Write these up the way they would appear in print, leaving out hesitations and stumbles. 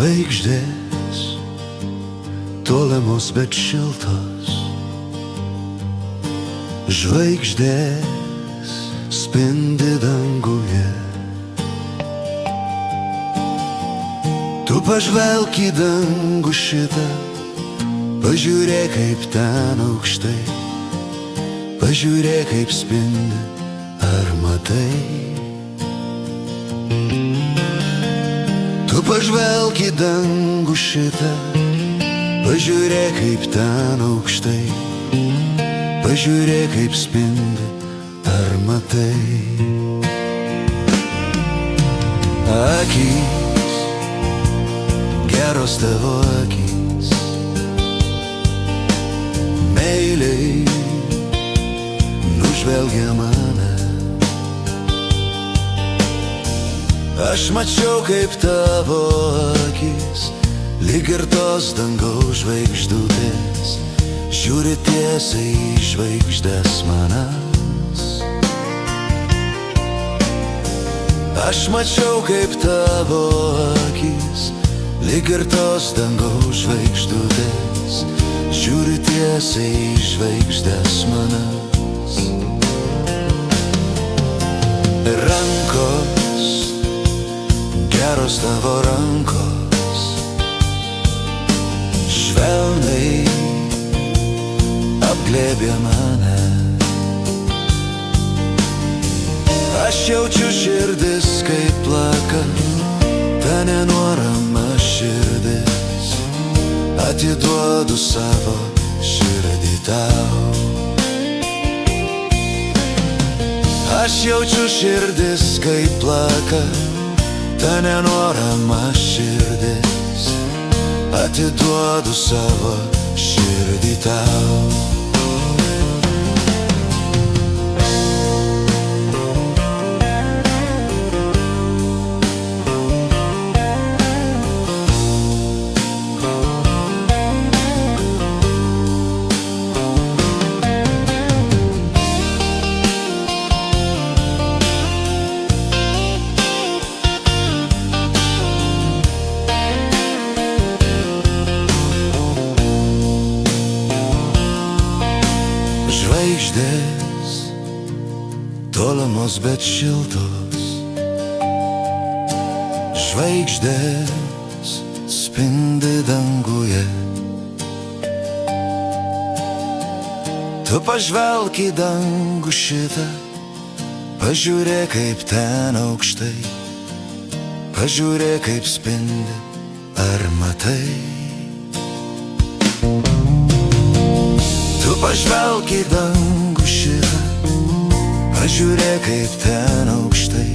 Žvaigždės, tolemos bet šiltos. Žvaigždės spindi danguje. Tu pažvelk į dangų šitą, pažiūrėk kaip ten aukštai, pažiūrėk kaip spindi, ar matai? Tu pažvelk į dangų šitą, pažiūrėk kaip ten aukštai, pažiūrėk kaip spindi, ar matai? Akys, geros tavo akys, meiliai nužvelgia mane. Aš mačiau kaip tavo akys, lyg ir tos dangaus žvaigždutės, žiūri tiesiai į žvaigždes manas. Aš mačiau kaip tavo akys, lyg ir tos dangaus žvaigždutės, žiūri tiesiai į žvaigždes manas. Rankos, geros tavo rankos, švelniai apglėbė mane. Aš jaučiu širdis kaip plaka, ta nenuorama širdis, atiduodu savo širdį tau. Aš jaučiu širdis kaip plaka, ta nenuorama širdis, atiduodu savo širdį tau. Žvaigždės, tolamos bet šiltos. Žvaigždės spindi danguje. Tu pažvelk į dangų šitą, pažiūrėk kaip ten aukštai, pažiūrėk kaip spindi, ar matai? Tu pažvelk į dangų šitą, pažiūrėk kaip ten aukštai,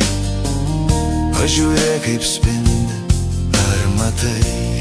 pažiūrėk kaip spindi, ar matai?